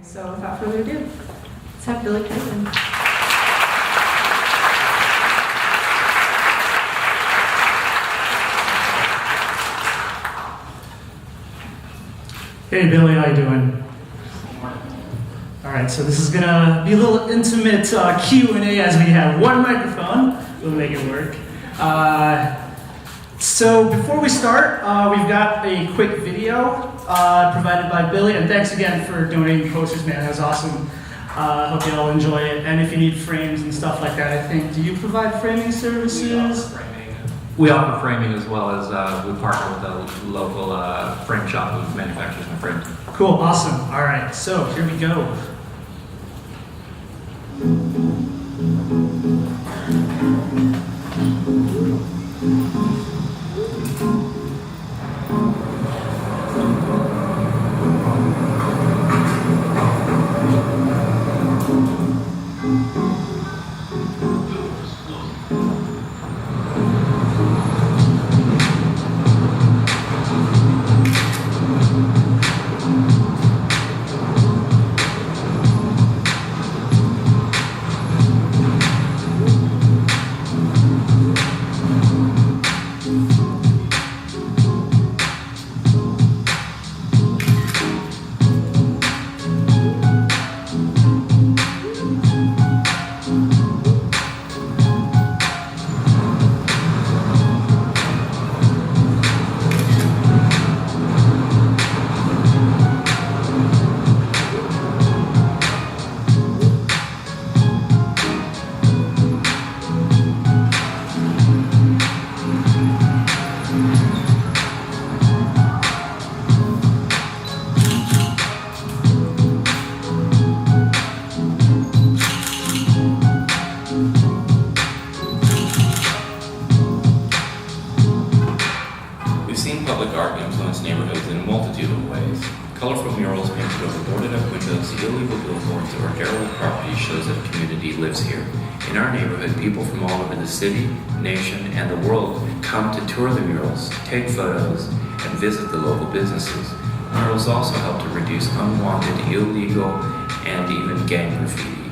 So without further ado, let's have Billy Craven. Hey Billy, how you doing? All right, so this is gonna be a little intimate Q&A as we have one microphone. We'll make it work. So before we start, we've got a quick video provided by Billy, and thanks again for donating posters, man. That was awesome. Hope you all enjoy it. And if you need frames and stuff like that, I think, do you provide framing services? We offer framing as well as we partner with a local frame shop who manufactures my frames. Cool, awesome. All right, so here we go. Public art influence neighborhoods in a multitude of ways. Colorful murals painted over boarded up windows, illegal billboards, or derelict property shows that a community lives here. In our neighborhood, people from all over the city, nation, and the world come to tour the murals, take photos, and visit the local businesses. Murals also help to reduce unwanted, illegal, and even gang graffiti.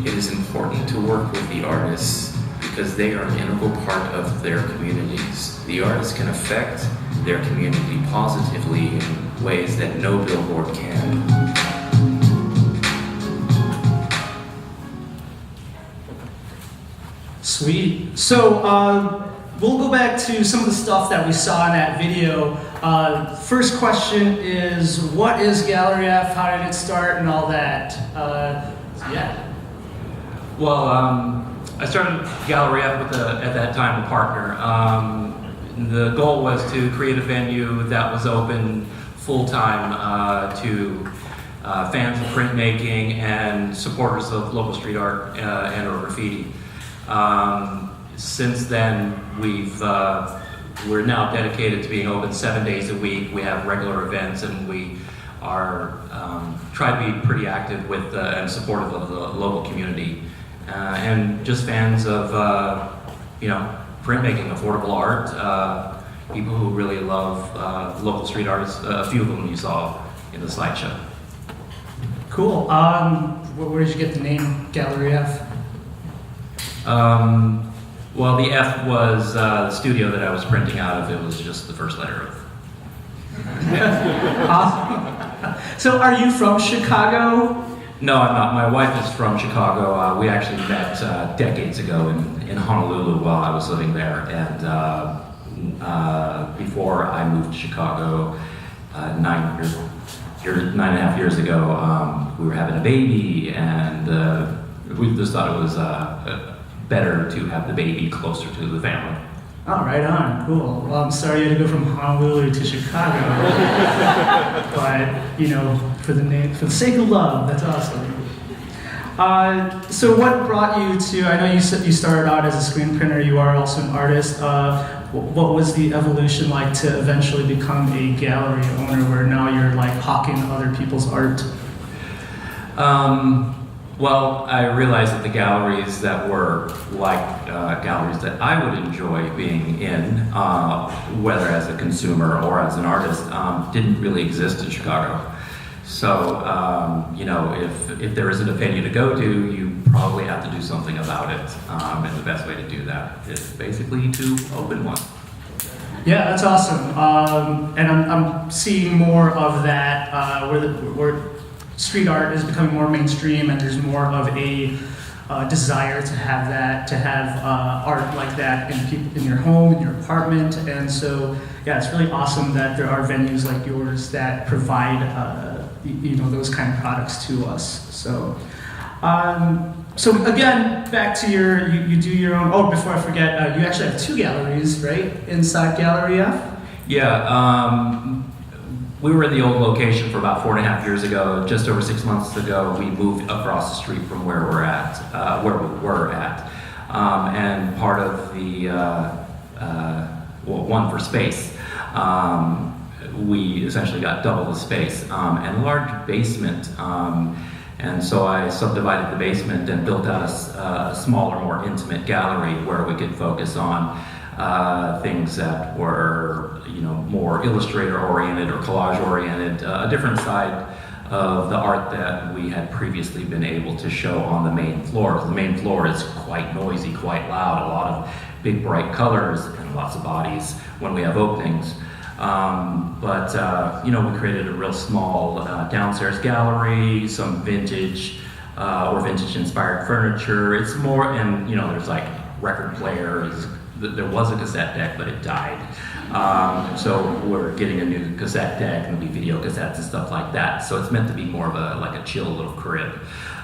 It is important to work with the artists because they are an integral part of their communities. The artists can affect their community positively in ways that no billboard can. Sweet. So we'll go back to some of the stuff that we saw in that video. First question is, what is Gallerie F? How did it start and all that? Yeah. Well, I started Gallerie F with at that time a partner. The goal was to create a venue that was open full-time to fans of printmaking and supporters of local street art and or graffiti. Since then, we're now dedicated to being open 7 days a week. We have regular events, and we are try to be pretty active with and supportive of the local community and just fans of printmaking, affordable art, people who really love local street artists. A few of them you saw in the slideshow. Cool. Where did you get the name Gallerie F? Well, the F was the studio that I was printing out of. It was just the first letter of. Awesome. So, are you from Chicago? No, I'm not. My wife is from Chicago. We actually met decades ago in Honolulu while I was living there. And before I moved to Chicago 9.5 years ago, we were having a baby, and we just thought it was better to have the baby closer to the family. Oh, right on, cool. Well, I'm sorry you had to go from Honolulu to Chicago, but you know, for the sake of love, that's awesome. So what brought you to, I know you said you started out as a screen printer, you are also an artist. What was the evolution like to eventually become a gallery owner where now you're like hawking other people's art? Well, I realized that the galleries that were like galleries that I would enjoy being in, whether as a consumer or as an artist, didn't really exist in Chicago. So, you know, if there isn't a venue to go to, you probably have to do something about it. And the best way to do that is basically to open one. Yeah, that's awesome. And I'm seeing more of that where street art is becoming more mainstream, and there's more of a desire to have that, to have art like that in your home, in your apartment. And so, yeah, it's really awesome that there are venues like yours that provide, you know, those kind of products to us. So, so again, back to you do your own. Oh, before I forget, you actually have 2 galleries, right, inside Gallerie F? Yeah. We were in the old location for about 4.5 years ago. Just over 6 months ago, we moved across the street from where we were at. And part of the, well, one for space, we essentially got double the space and a large basement. And so I subdivided the basement and built out a smaller, more intimate gallery where we could focus on things that were, you know, more illustrator-oriented or collage-oriented, a different side of the art that we had previously been able to show on the main floor. The main floor is quite noisy, quite loud, a lot of big bright colors and lots of bodies when we have openings. But you know, we created a real small downstairs gallery, some vintage or vintage-inspired furniture. It's more, and you know, there's like record players. There was a cassette deck, but it died. So we're getting a new cassette deck, and there'll be video cassettes and stuff like that. So it's meant to be more of a chill little crib.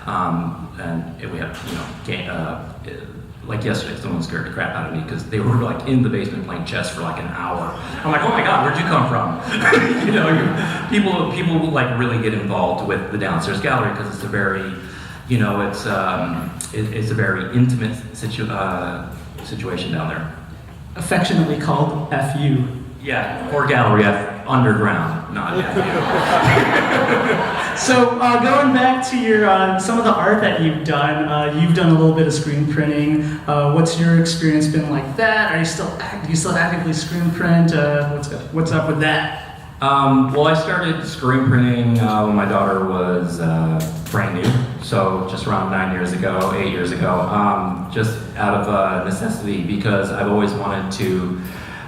And we have, you know, like yesterday, someone scared the crap out of me because they were like in the basement playing chess for like an hour. I'm like, oh my God, where'd you come from? You know, people like really get involved with the downstairs gallery because it's a very, you know, it's a very intimate situation down there. Affectionately called FU. Yeah, or Gallerie F underground, not FU. So going back to your some of the art that you've done a little bit of screen printing. What's your experience been like that? Are you still actively screen print? What's up with that? Well, I started screen printing when my daughter was brand new, so just around 8 years ago, just out of necessity, because I've always wanted to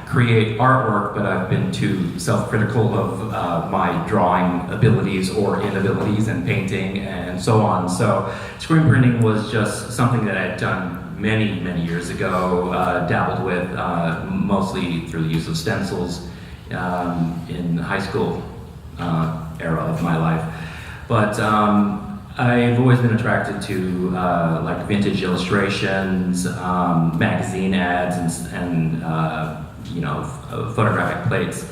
create artwork, but I've been too self-critical of my drawing abilities or inabilities and painting and so on. So screen printing was just something that I had done many, many years ago, dabbled with mostly through the use of stencils in the high school era of my life. But I've always been attracted to like vintage illustrations, magazine ads, and you know, photographic plates.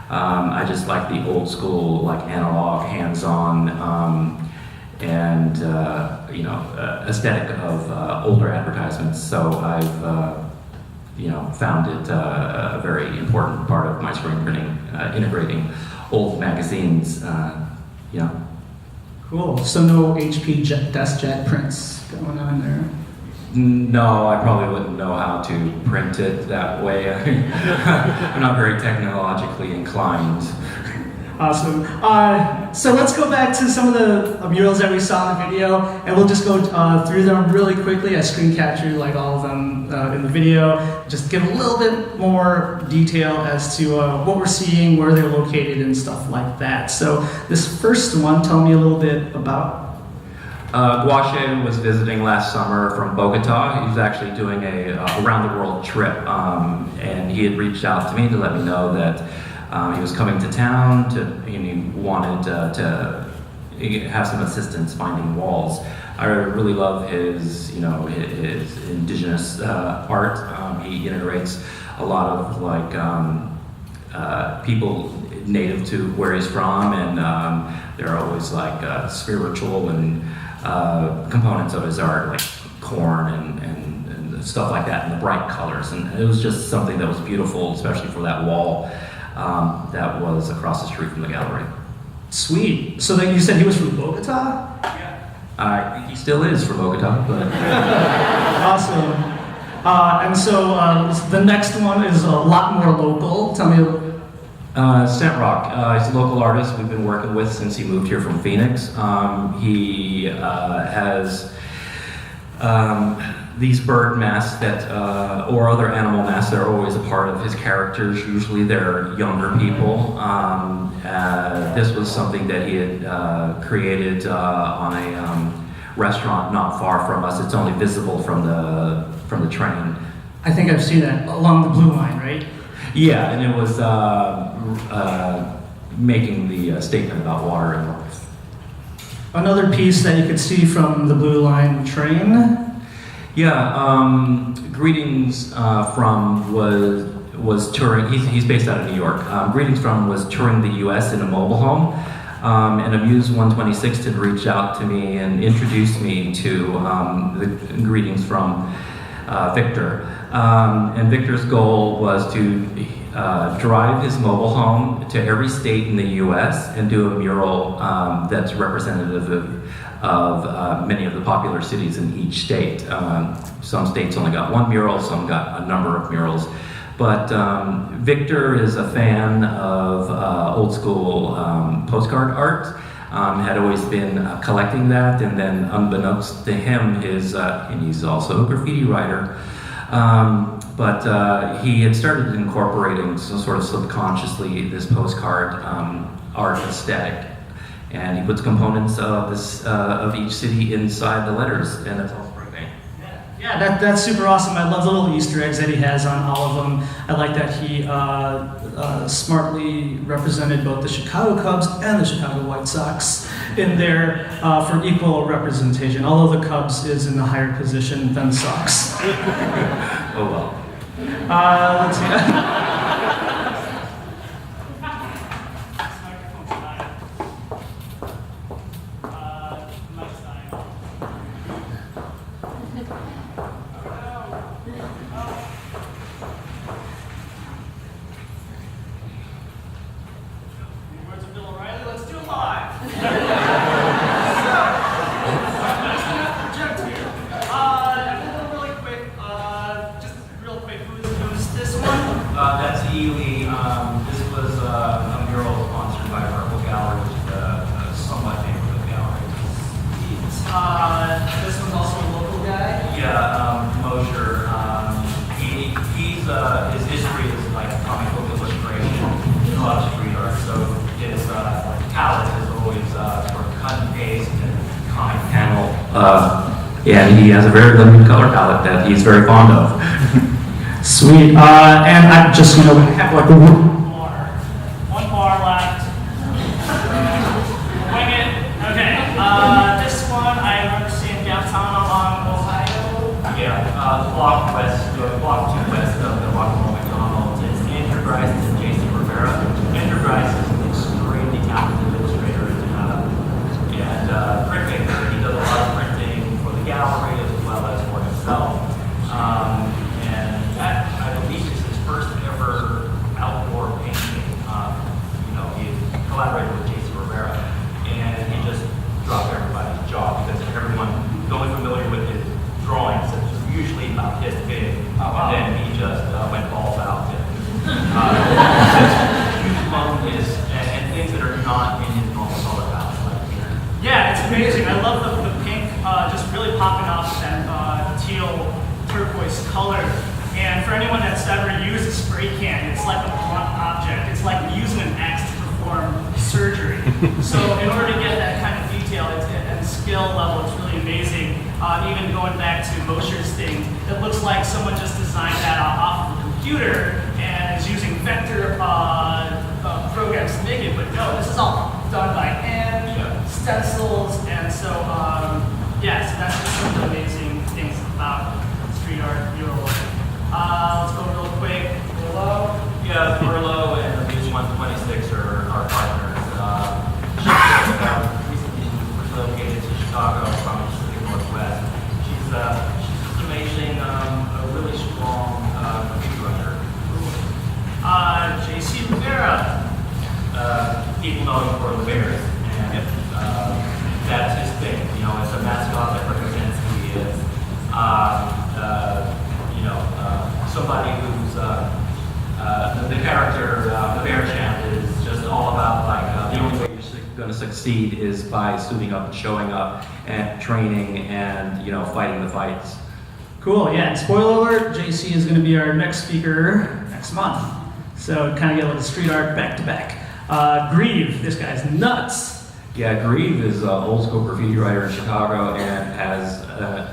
I just like the old school, like analog, hands-on, and you know, aesthetic of older advertisements. So I've you know, found it a very important part of my screen printing, integrating old magazines. You know. Cool. So no HP desk jet prints going on there. No, I probably wouldn't know how to print it that way. I'm not very technologically inclined. Awesome. So let's go back to some of the murals that we saw in the video, and we'll just go through them really quickly. I screen captured like all of them in the video. Just give a little bit more detail as to what we're seeing, where they're located, and stuff like that. So this first one, tell me a little bit about. Guache was visiting last summer from Bogota. He was actually doing a around-the-world trip, and he had reached out to me to let me know that he was coming to town, and he wanted to have some assistance finding walls. I really love his, you know, his indigenous art. He integrates a lot of like people native to where he's from, and there are always like spiritual and components of his art, like corn and stuff like that, and the bright colors. And it was just something that was beautiful, especially for that wall that was across the street from the gallery. Sweet. So then you said he was from Bogota? Yeah. He still is from Bogota, but Awesome. And so the next one is a lot more local. Tell me. Scent Rock, he's a local artist we've been working with since he moved here from Phoenix. He has these bird masks that, or other animal masks that are always a part of his characters. Usually they're younger people. This was something that he had created on a restaurant not far from us. It's only visible from the train. I think I've seen that along the blue line, right? Yeah, and it was making the statement about water and life. Another piece that you could see from the blue line train. Yeah, Greetings from was touring. He's based out of New York. Greetings from was touring the U.S. in a mobile home, and Amuse 126 had reached out to me and introduced me to the Greetings from Victor. And Victor's goal was to drive his mobile home to every state in the U.S. and do a mural that's representative of many of the popular cities in each state. Some states only got one mural, some got a number of murals. But Victor is a fan of old school postcard art, had always been collecting that, and then unbeknownst to him, and he's also a graffiti writer, but he had started incorporating sort of subconsciously this postcard art aesthetic, and he puts components of this of each city inside the letters, and that's all spray paint. Yeah, that's super awesome. I love the little Easter eggs that he has on all of them. I like that he smartly represented both the Chicago Cubs and the Chicago White Sox in there for equal representation, although the Cubs is in the higher position than the Sox. Oh well. Let's see. That's Ely. This was a mural sponsored by Purple Gallery, which is a somewhat neighborhood gallery. This one's also a local guy. Yeah, Mosher. His history is like comic book illustration, a lot of street art. So his palette is always sort of cut and paste and comic panel. And he has a very limited color palette that he's very fond of. Sweet. And I just, we have like one bar left. Wing it. Okay. This one I remember seeing downtown along Ohio. Yeah, block 2 west of the Rockwell McDonald's. It's Andrew Grice and Jason Rivera. Andrew Grice is an extremely talented illustrator and printmaker. He does a lot of printing for the gallery as well as for himself. And that, I believe, is his first ever outdoor painting. He collaborated with Jason Rivera, and he just dropped everybody's jaw because everyone is only familiar with his drawings, which are usually about this big, and then he just went balls out and humongous and things that are not in his normal color palette. Yeah, it's amazing. I love the pink just really popping off that teal turquoise color. And for anyone that's ever used a spray can, it's like a blunt object. It's like using an axe to perform surgery. So in order to get that kind of detail and skill level, it's really amazing. Even going back to Mosher's thing, it looks like someone just designed that off of a computer and is using vector programs to make it. But no, this is all done by hand, stencils, and so so that's just some of the amazing things about street art mural. Let's go real quick. succeed is by suiting up and showing up and training and, you know, fighting the fights. Cool, yeah, and spoiler alert, JC is going to be our next speaker next month. So kind of get a little street art back to back. Grieve, this guy's nuts. Yeah, Grieve is an old school graffiti writer in Chicago and has,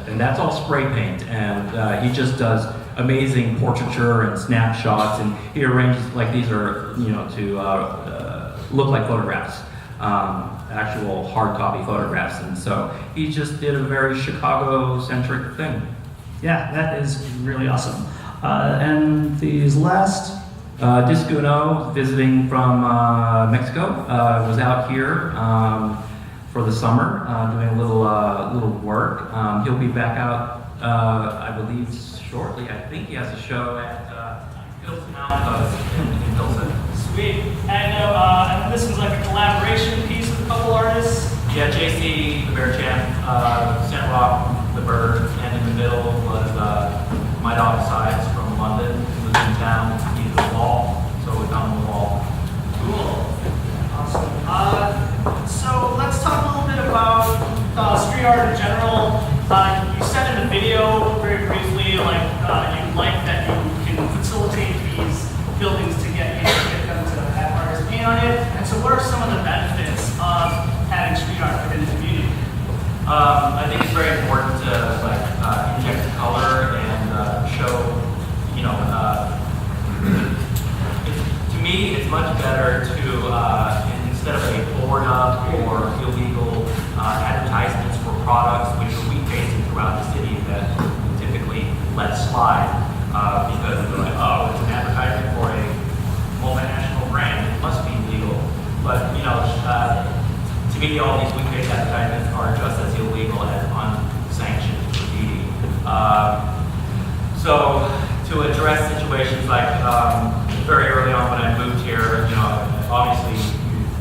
and that's all spray paint. And he just does amazing portraiture and snapshots, and he arranges, like, these are, you know, to look like photographs, actual hard copy photographs. And so he just did a very Chicago-centric thing. Yeah, that is really awesome. And these last... Discuno, visiting from Mexico, was out here for the summer, doing a little work. He'll be back out, I believe, shortly. I think he has a show at Pilsen in Pilsen. Sweet. And this is like a collaboration piece with a couple artists. Yeah, JC, the Bear Champ, Sand Rock, the Bird, and in the middle was my dog Sides from London, who was in town. He's the wall, so we found the wall. Cool. Awesome. So let's talk a little bit about street art in general. You said in the video very briefly, like you like that you can facilitate these buildings to get them to have artists paint on it. And so what are some of the benefits of having street art within the community? I think it's very important to inject color and show, you know, to me it's much better to, instead of a board up or illegal advertisements for products, which are weak-facing throughout the city that typically let slide because they're like, oh, it's an advertisement for a multinational brand, it must be legal. But, you know, to me, all these weak-faced advertisements are just as illegal as unsanctioned graffiti. So, to address situations like very early on when I moved here, you know, obviously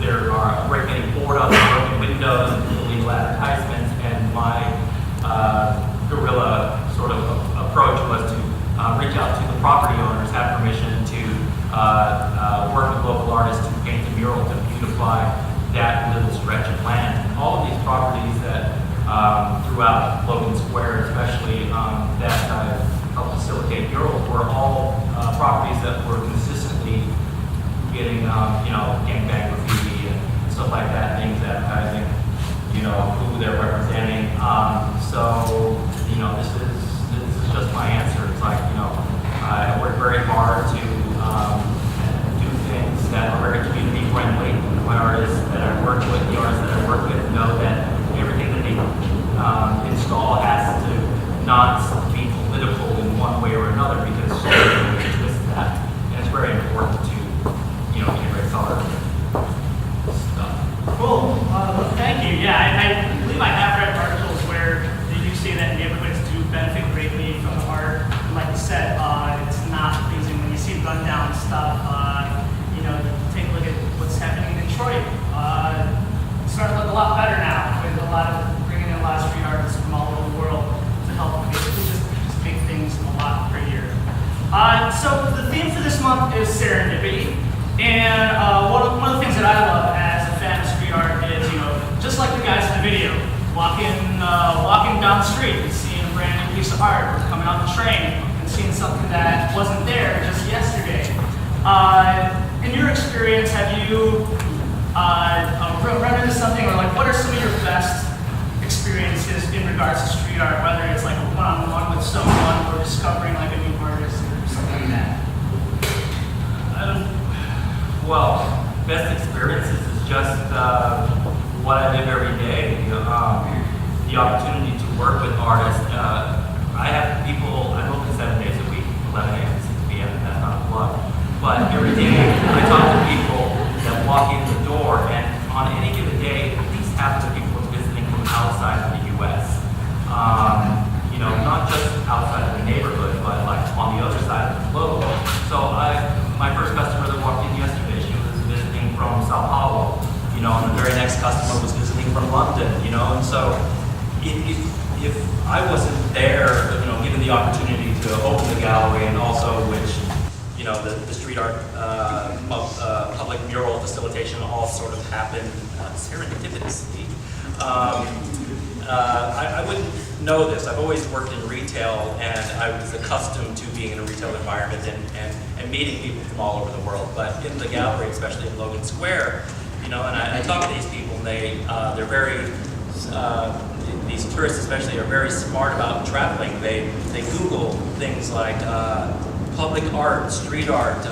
there are great many board ups, broken windows, and illegal advertisements, and my guerrilla sort of approach was to reach out to the property owners, have permission to work with local artists to paint the mural to beautify that little stretch of land. And all of these properties that throughout Logan Square, especially that helped facilitate murals, were all properties that were consistently getting, you know, gangbang graffiti and stuff like that, names advertising, you know, who they're representing. So, you know, this is just my answer. It's like, you know, I work very hard to do things that are very community friendly. My artists that I work with, the artists that I work with, know that everything that they install has to not be political in one way or another, because they twist that, and it's very important to, you know, integrate color stuff. Cool. Thank you. Yeah, I believe I have read articles where they do say that neighborhoods do benefit greatly from the art. And like you said, it's not pleasing when you see rundown stuff. You know, take a look at what's happening in Detroit. It's starting to look a lot better now, with bringing in a lot of street artists from all over the world to help basically just make things a lot prettier. So the theme for this month is serendipity. And one of the things that I love as a fan of street art is, you know, just like the guys in the video, walking down the street and seeing a brand new piece of art, or coming on the train and seeing something that wasn't there just yesterday. In your experience, have you run into something, or like, what are some of your best experiences in regards to street art, whether it's like a one-on-one with someone or discovering like a new artist or something like that? Well, best experiences is just what I live every day. The opportunity to work with artists. I have people, I'm open 7 days a week, 11 a.m. to 6 p.m., and that's not a plug. But every day I talk to people that walk in the door, and on any given day, at least half the people are visiting from outside of the U.S. You know, not just outside of the neighborhood, but like on the other side of the globe. So my first customer that walked in yesterday, she was visiting from Sao Paulo, you know, and the very next customer was visiting from London, you know, and so if I wasn't there, you know, given the opportunity to open the gallery, and also which, you the street art, public mural facilitation all sort of happened serendipitously. I wouldn't know this. I've always worked in retail, and I was accustomed to being in a retail environment and meeting people from all over the world. But in the gallery, especially in Logan Square, and I talk to these people, and they're very, these tourists especially are very smart about traveling. They Google things like public art, street art,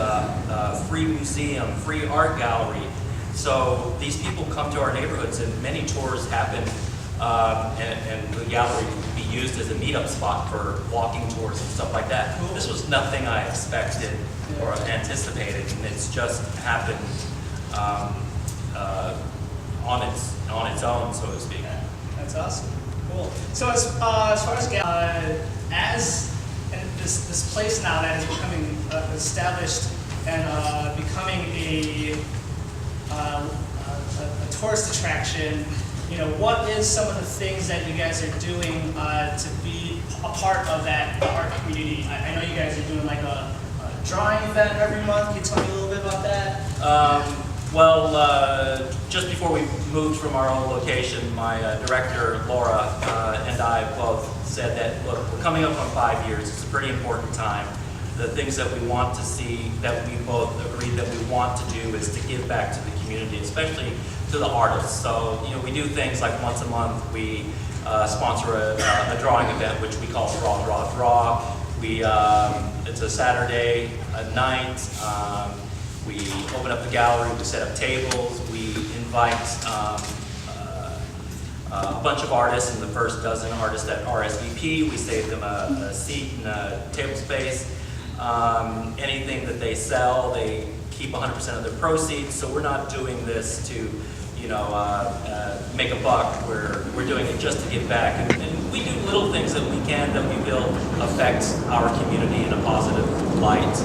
free museum, free art gallery. So these people come to our neighborhoods, and many tours happen, and the gallery can be used as a meetup spot for walking tours and stuff like that. This was nothing I expected or anticipated, and it's just happened on its own, so to speak. That's awesome. Cool. So as far as this place now that is becoming established and becoming a tourist attraction, what is some of the things that you guys are doing to be a part of that art community? I know you guys are doing like a drawing event every month. Can you tell me a little bit about that? Just before we moved from our old location, my director, Laura, and I both said that, look, we're coming up on 5 years. It's a pretty important time. The things that we want to see, that we both agreed that we want to do, is to give back to the community, especially to the artists. So, we do things like once a month we sponsor a drawing event, which we call Draw, Draw, Draw. It's a Saturday night. We open up the gallery, we set up tables, we invite a bunch of artists, and the first dozen artists that RSVP, we save them a seat and a table space. Anything that they sell, they keep 100% of the proceeds, so we're not doing this to make a buck. We're doing it just to give back, and we do little things that we can that we feel affect our community in a positive light.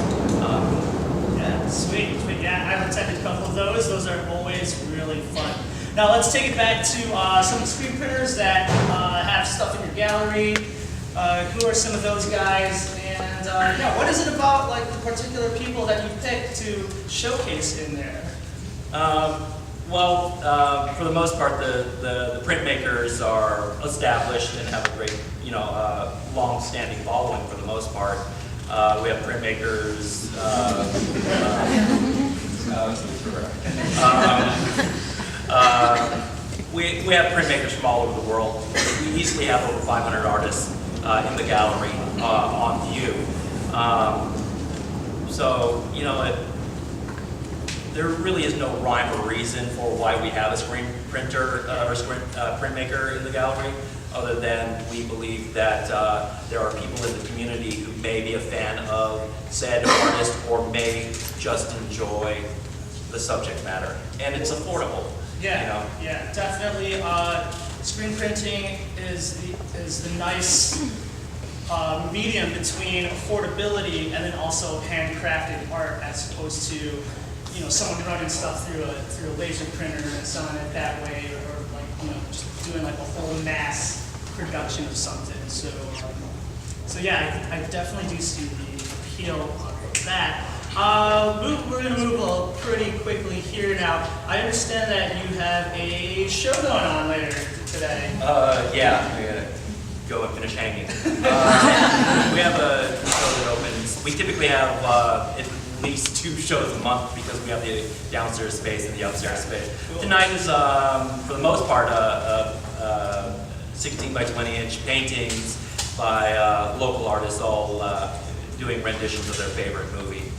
Sweet. Yeah, I've attended a couple of those. Those are always really fun. Now let's take it back to some screen printers that have stuff in your gallery. Who are some of those guys? And what is it about like the particular people that you picked to showcase in there? For the most part, the printmakers are established and have a great, long-standing following for the most part. We have printmakers. We have printmakers from all over the world. We easily have over 500 artists in the gallery on view. There really is no rhyme or reason for why we have a screen printer or screen printmaker in the gallery, other than we believe that there are people in the community who may be a fan of said artist or may just enjoy the subject matter, and it's affordable. Yeah, definitely. Screen printing is the nice medium between affordability and then also handcrafted art, as opposed to someone running stuff through a laser printer and selling it that way, or just doing like a whole mass production of something. So yeah, I definitely do see the appeal of that. We're going to move pretty quickly here now. I understand that you have a show going on later today. Yeah, we gotta go and finish hanging. We have a show that opens. We typically have at least 2 shows a month because we have the downstairs space and the upstairs space. Cool. Tonight is, for the most part, 16 by 20 inch paintings by local artists, all doing renditions of their favorite movie.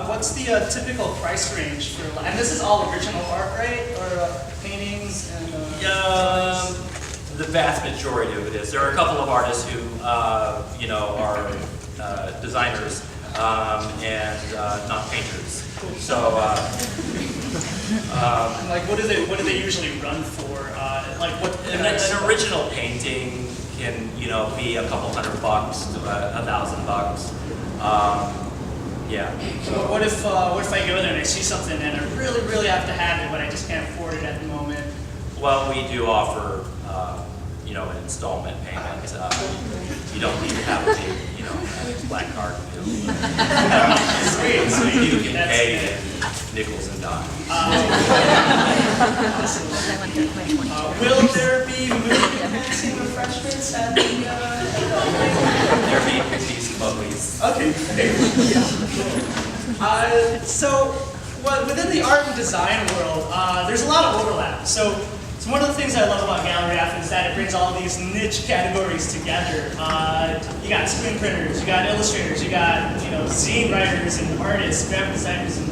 What's the typical price range for? And this is all original art, right? Or paintings and? The vast majority of it is. There are a couple of artists who, are designers and not painters. So, like, what do they usually run for? An original painting can, be a couple $100 to $1,000. Yeah. So what if I go there and I see something and I really have to have it, but I just can't afford it at the moment? Well, we do offer an installment payment. You don't need to have a big, black card. Sweet, So sweet. you can pay in nickels and dimes. Will there be movie-enhancing refreshments at the? There be cookies, bubbly. Okay. Within the art and design world, there's a lot of overlap. So one of the things I love about Gallerie F is that it brings all these niche categories together. You got screen printers, you got illustrators, you got zine writers and artists, graphic designers and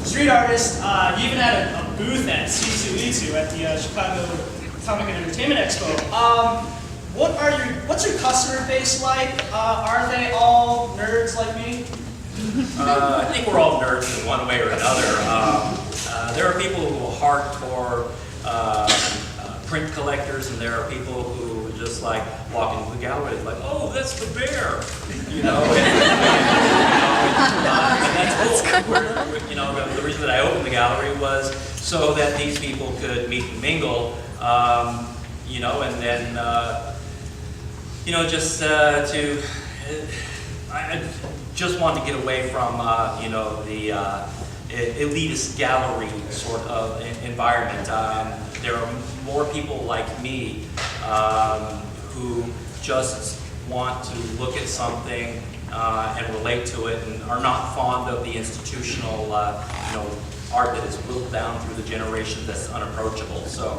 street artists. You even had a booth at C2E2 at the Chicago Comic and Entertainment Expo. What's your customer base like? Are they all nerds like me? I think we're all nerds in one way or another. There are people who are hardcore print collectors, and there are people who just like walk into the gallery and like, oh, that's the bear, and that's cool. The reason that I opened the gallery was so that these people could meet and mingle, and then I just wanted to get away from the elitist gallery sort of environment. There are more people like me who just want to look at something and relate to it, and are not fond of the institutional art that is whittled down through the generations that's unapproachable. So,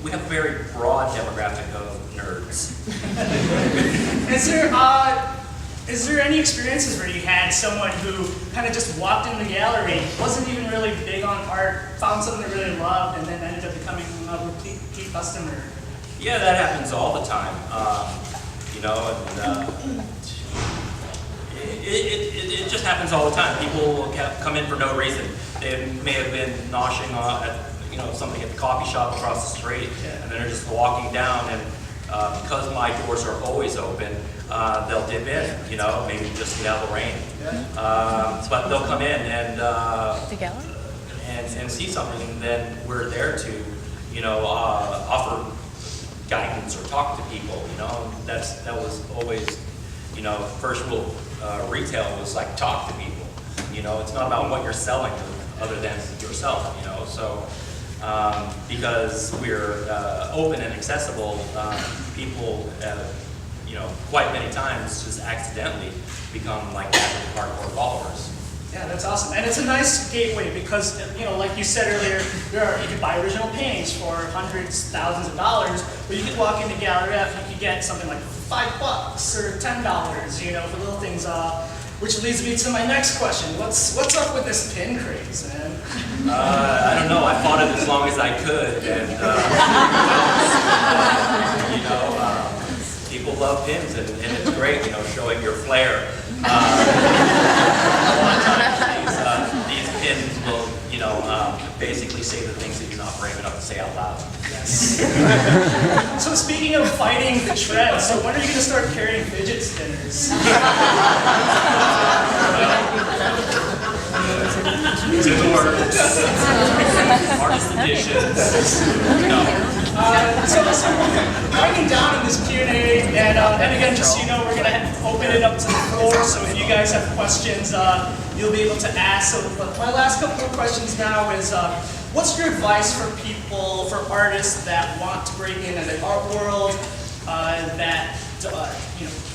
we have a very broad demographic of nerds. Is there any experiences where you had someone who kind of just walked in the gallery, wasn't even really big on art, found something they really loved, and then ended up becoming a repeat customer? Yeah, that happens all the time. It just happens all the time. People come in for no reason. They may have been noshing at something at the coffee shop across the street, and then they're just walking down, and because my doors are always open, they'll dip in, maybe just to get out of the rain. But they'll come in and see something, and then we're there to, offer guidance or talk to people. That was always, first rule of retail was like talk to people. It's not about what you're selling other than yourself. So. Because we're open and accessible, people, quite many times just accidentally become like avid hardcore followers. Yeah, that's awesome. And it's a nice gateway because, like you said earlier, you could buy original paintings for hundreds, thousands of dollars, but you could walk into Gallerie F, you could get something like $5 or $10, for little things. Which leads me to my next question. What's up with this pin craze, man? I don't know. I fought it as long as I could, and people love pins, and it's great, showing your flair. A lot of times these pins will, basically say the things that you're not brave enough to say out loud. Yes. So speaking of fighting the trend, so when are you going to start carrying fidget spinners? It's in the works. Artist editions. No. So writing down in this Q&A, and again, just so you know, we're going to open it up to the floor, so if you guys have questions, you'll be able to ask. So my last couple of questions now is, what's your advice for people, for artists that want to break into the art world, that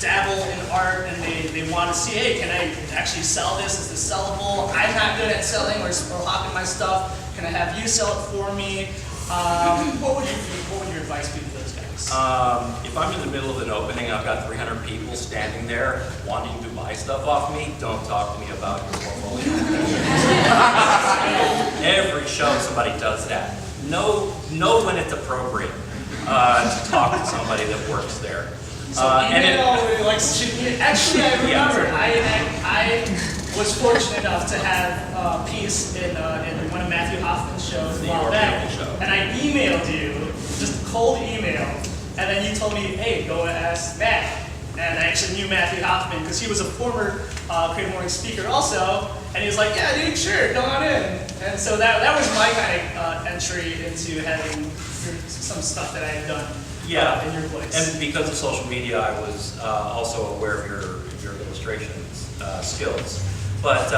dabble in art, and they want to see, hey, can I actually sell this? Is this sellable? I'm not good at selling or hawking my stuff. Can I have you sell it for me? What would your advice be to those guys? If I'm in the middle of an opening, I've got 300 people standing there wanting to buy stuff off me, don't talk to me about your portfolio. Every show somebody does that. Know when it's appropriate to talk to somebody that works there. Actually, I remember, I was fortunate enough to have a piece in one of Matthew Hoffman's shows a while back, and I emailed you, just a cold email, and then you told me, hey, go ask Matt. And I actually knew Matthew Hoffman because he was a former CreativeMornings speaker also, and he was like, yeah, dude, sure, go on in. And so that was my kind of entry into having some stuff that I had done Yeah, in your place. and because of social media, I was also aware of your illustrations skills. But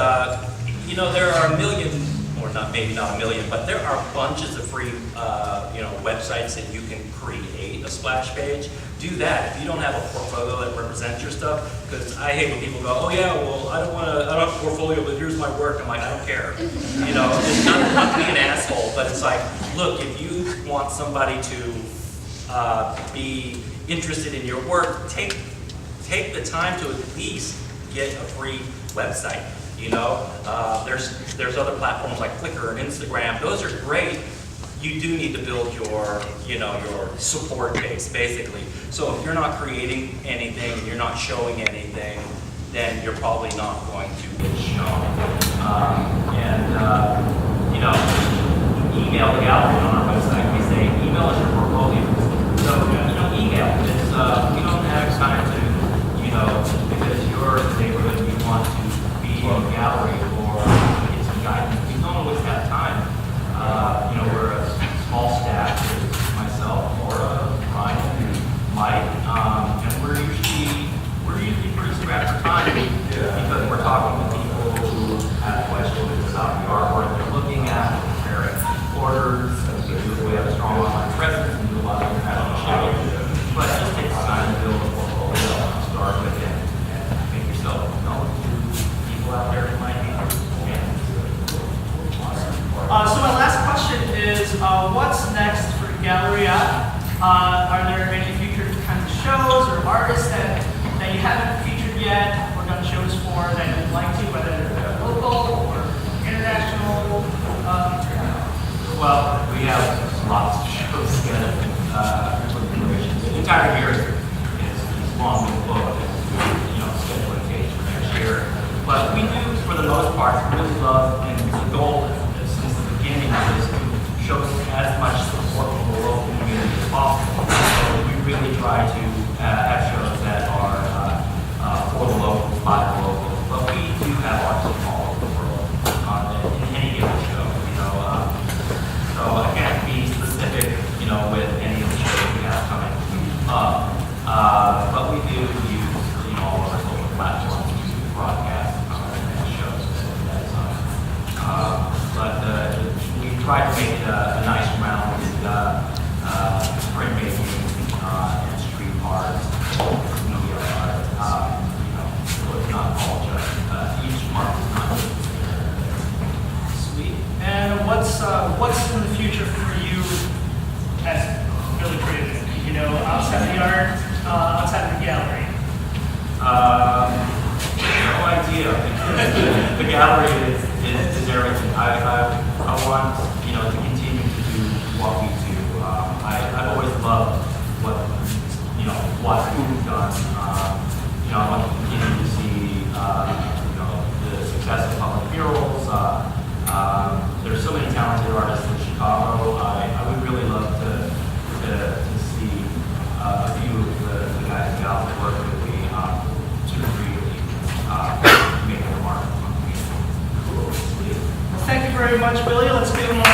you know, there are a million, or not maybe not a million, but there are bunches of free you know, websites that you can create a splash page. Do that if you don't have a portfolio that represents your stuff. Because I hate when people go, oh yeah, well I don't have a portfolio, but here's my work. I'm like, I don't care. You know, it's not to be an asshole, but it's like, look, if you want somebody to be interested in your work, take the time to at least get a free website. You know, there's other platforms like Flickr and Instagram. Those are great. You do need to build your, you know, your support base basically. So if you're not creating anything and you're not showing anything, then you're probably not going to get shown. You know, email the gallery on our website. We say email us your portfolio. So you know, email. It's we don't have time to, you know, because you're in the neighborhood, you want to be in a gallery or get some guidance. We don't always have time. You know, we're a small staff. It's myself, Laura, Ryan, Mike, and we're usually pretty strapped for time because we're talking to people who have questions about the artwork they're looking at, comparing orders. We have a strong online presence and do a lot of international shipping. But it just takes time to build a portfolio, start with it, and make yourself known to people out there who might be interested. So my last question is, what's next for Gallerie F? Are there any future kinds of shows or artists that you haven't featured yet or done shows for that you'd like to, whether they're local or international? Well, we have lots of shows scheduled. The entire year is long been booked, and you know, scheduling dates for next year. But we do, for the most part, really love, and the goal since the beginning is to show as much support from the local community as possible. So we really try to have shows that are for the locals, by the locals. But we do have artists from all over the world in any given show. You know, so I can't be specific, you know, with any of the shows we have coming up. But we do use, you know, all of our social platforms to broadcast and shows that's on. But we try to make it a nice round printmaking and street art, media art. You know, so it's not all just each month is not just Sweet. And what's in the future for you as really creative? You know, outside of the art, outside of the gallery. No idea. The gallery is everything. I want, you know, to continue to do what we do. I've always loved what we've done. You know, I want to continue to see, you know, the success of public murals. There's so many talented artists in Chicago. I would really love to see a few of the guys and gals that work with me to really make a mark on the community. Cool. Sweet. Well, thank you very much, Billy. Let's give him one.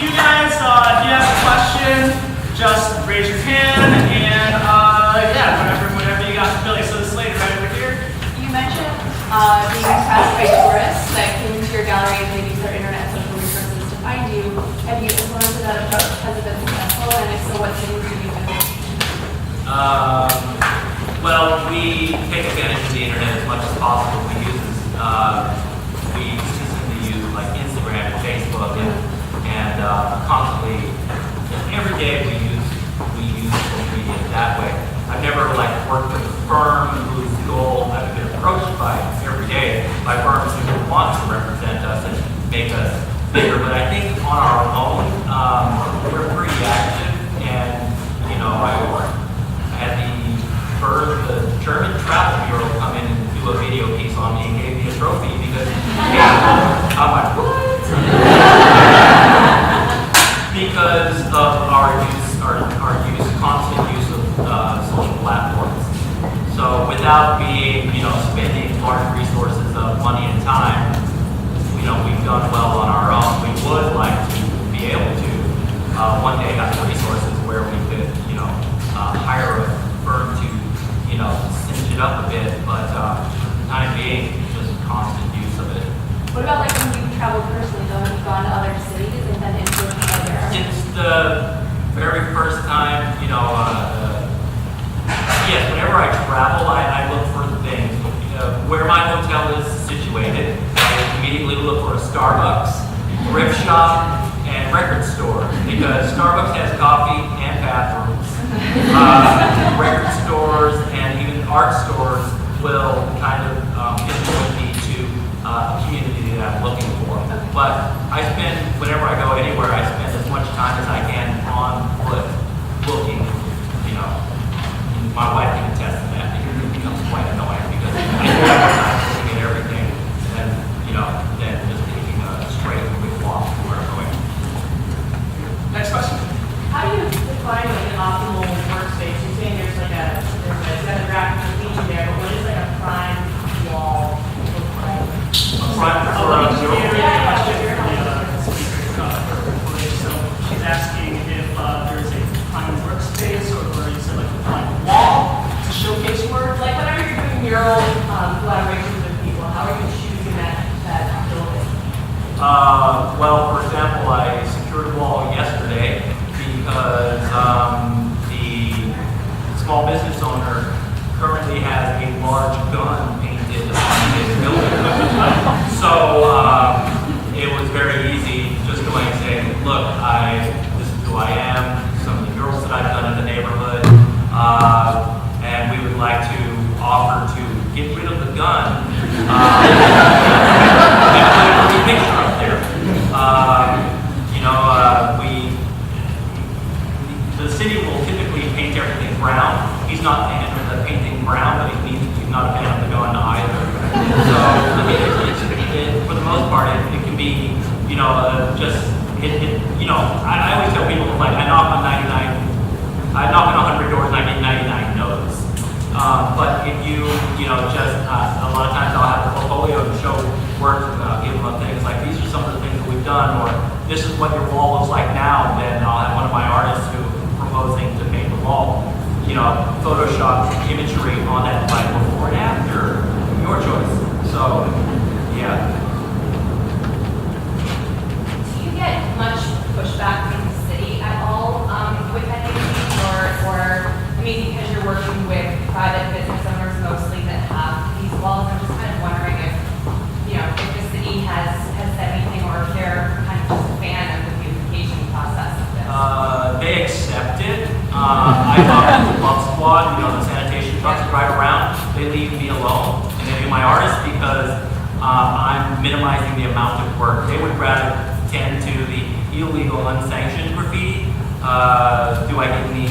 You guys, if you have a question, just raise your hand and yeah, whatever you got for Billy. So this lady right over here. You mentioned being impressed by tourists that came into your gallery and they use their internet and social resources to find you. Have you implemented that approach? Has it been successful? And if so, what things have you done? Well, we take advantage of the internet as much as possible. We consistently use like Instagram and Facebook and constantly, every day we use social media that way. I've never like worked with a firm whose goal, I've been approached by every day by firms who want to represent us and make us bigger, but I think on our own, we're pretty active, and you know, I had the German travel bureau come in and do a video piece on me and gave me a trophy because I'm like, what? Because of our constant use of social platforms. So without being, spending large resources of money and time, we've done well on our own. We would like to be able to one day have the resources where we could, hire a firm to, cinch it up a bit, but for the time being, just constant use of it. What about like when you've traveled personally though? Have you gone to other cities and been influenced by there? Since the very first time, yes, whenever I travel, I look for things. Where my hotel is situated, I immediately look for a Starbucks, thrift shop, and record store, because Starbucks has coffee and bathrooms. Record stores and even art stores will kind of influence me to a community that I'm looking for. But whenever I go anywhere, I spend as much time as I can on foot looking, My wife can attest to that, because it becomes quite annoying, because I spend more time looking at everything than just taking a straight quick walk to where I'm going. Next question. How do you define like an optimal workspace? You're saying there's a demographic of each there, but what is like a prime wall look like? A prime for a zero. So she's asking if there's a prime workspace or you said like a prime wall to showcase work. Like whenever you're doing mural collaborations with people, how are you choosing that building? Well, for example, I secured a wall yesterday because the small business owner currently has a large gun painted on his building. So it was very easy just going and saying, look, this is who I am, some of the murals that I've done in the neighborhood, and we would like to offer to get rid of the gun and put a pretty picture up there. The city will typically paint everything brown. He's not painting brown, but he's not a fan of the gun either. So for the most part, it can be, I always tell people, like, I knock on 100 doors, 99 no's. But if you a lot of times I'll have a portfolio to show work, give them things like, these are some of the things that we've done, or this is what your wall looks like now, then I'll have one of my artists who proposing to paint the wall, Photoshop imagery on that, like before and after, your choice. So, yeah. Do you get much pushback from the city at all with anything, or because you're working with private business owners mostly that have these walls, I'm just kind of wondering if the city has said anything, or if they're kind of just a fan of the beautification process of this. They accept it. I talk to the Bump Squad, the sanitation trucks drive around. They leave me alone, and they do my artists because I'm minimizing the amount of work. They would rather tend to the illegal, unsanctioned graffiti. Do I get any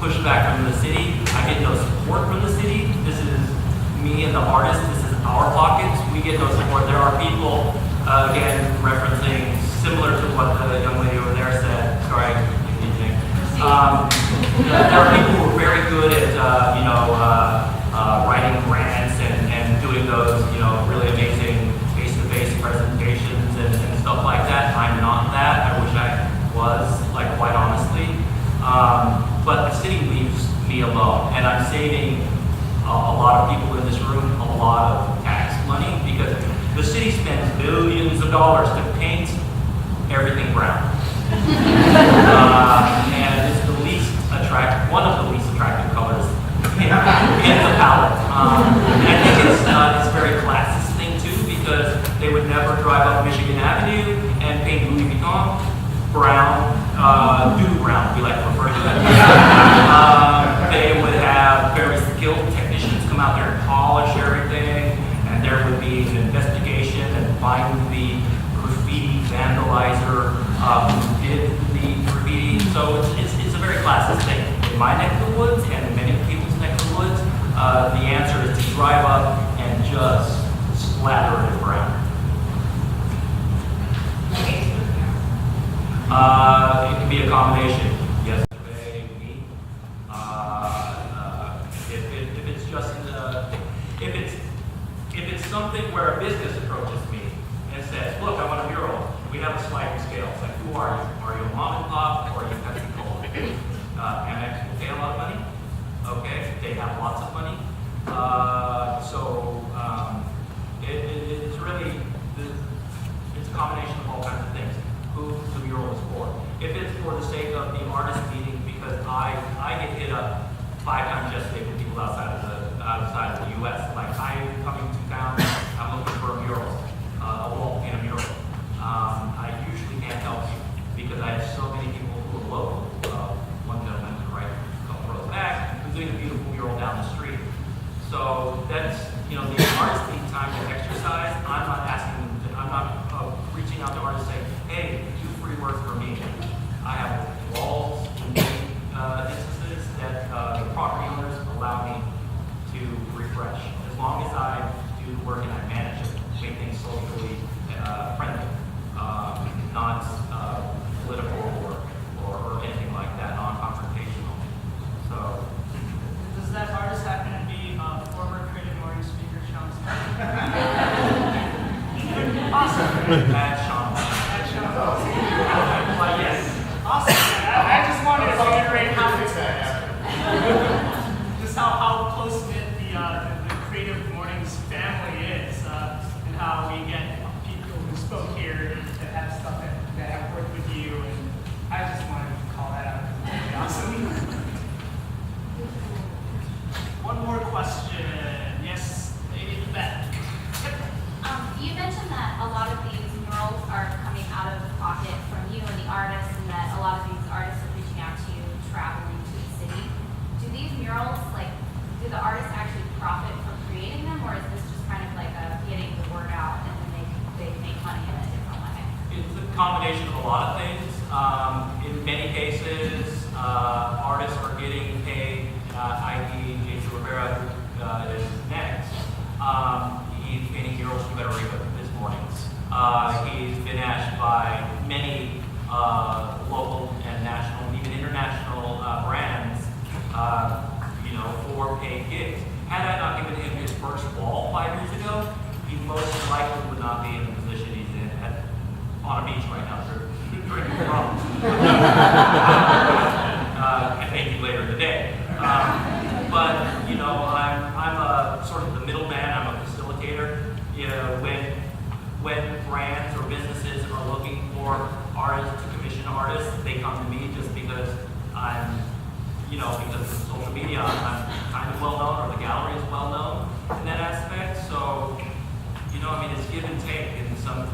pushback from the city? I get no support from the city. This is me and the artist. This is our pockets. We get no support. There are people, again, referencing similar to what the young lady over there said. Sorry, there are people who are very good at, writing grants and doing those, really amazing face-to-face presentations and stuff like that. I'm not that. I wish I was, quite honestly. But the city leaves me alone, and I'm saving a lot of people in this room a lot of tax money, because the city spends billions of dollars to paint everything brown. And it's one of the least attractive colors in the palette. And I think it's a very classist thing too, because they would never drive up Michigan Avenue and paint Louis Vuitton brown, brown, we like to refer to it. They would have very skilled technicians come out there and polish everything, and there would be an investigation and find the graffiti vandalizer who did the graffiti. So it's a very classist thing. In my neck of the woods and in many people's neck of the woods, the answer is to drive up and just slather it brown. It can be a combination. Yesterday, me. If it's just just if it's something where a business approaches me and says, look, I want a mural, we have a sliding scale. It's like, who are you? Are you a mom and pop or are you Pepsi Cola? Amex will pay a lot of money. Okay, they have lots of money. It's really, it's a combination of all kinds of things. Who the mural is for. If it's for the sake of the artist meeting, because I get hit up 5 times yesterday from people outside of the U.S. Like, I'm coming to town, I'm looking for a mural, a wall paint a mural. I usually can't help you because I have so many people who are local. One gentleman right a couple rows back who's doing a beautiful mural down the street. So that's, the artists need time to exercise. I'm not reaching out to artists saying, hey, do free work for me. I have walls in many instances that the property owners allow me to refresh. As long as I do the work and I manage it, make things socially friendly, not political or anything like that, non-confrontational. So. Does that artist happen to be former CreativeMornings speaker Sean Smith? Awesome. Bad Sean. Yes. Awesome. I just wanted to reiterate just how close-knit the CreativeMornings family is, and how we get people who spoke here that have stuff that have worked with you, and I just wanted to call that out. That's awesome. One more question. Yes, lady in the back. You mentioned that a lot of these murals are coming out of pocket from you and the artists, and that a lot of these artists are reaching out to you, traveling to the city. Do these murals, do the artists actually profit from creating them, or is this just kind of like getting the word out and then they make money in a different way? It's a combination of a lot of things. In many cases, artists are getting paid, i.e. Jason Rivera, who is next. He's painting murals for Gallerie F this mornings. He's been asked by many local and national and even international brands, for paid gigs. Had I not given him his first wall 5 years ago, he most likely would not be in the position he's in on a beach right now, drinking rum. I thank you later in the day. But I'm a sort of the middleman. I'm a facilitator. When brands or businesses are looking for artists to commission artists, they come to me just because I'm, because of social media, I'm kind of well known, or the gallery is well known in that aspect. So, it's give and take. In some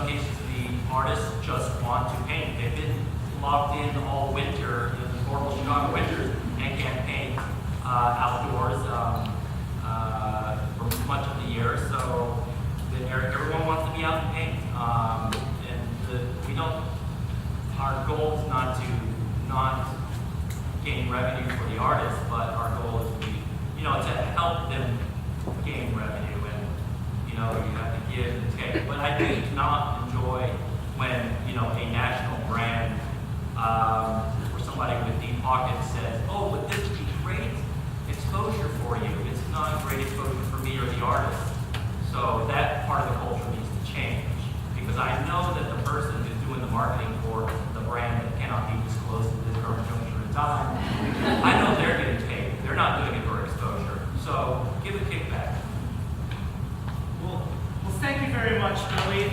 cases, the artists just want to paint. They've been locked in all winter, the horrible Chicago winters, and can't paint outdoors for much of the year. So everyone wants to be out and paint. Our goal is not gain revenue for the artists, but our goal is to help them gain revenue. And you have to give and take. But I do not enjoy when a national brand or somebody with deep pockets says, "Oh, but this would be great exposure for you." It's not great exposure for me or the artist. So that part of the culture needs to change, because I know that the person who's doing the marketing for the brand that cannot be disclosed at this current juncture in time, I know they're getting paid. They're not doing it for exposure. So give a kickback. Well, thank you very much, Billy.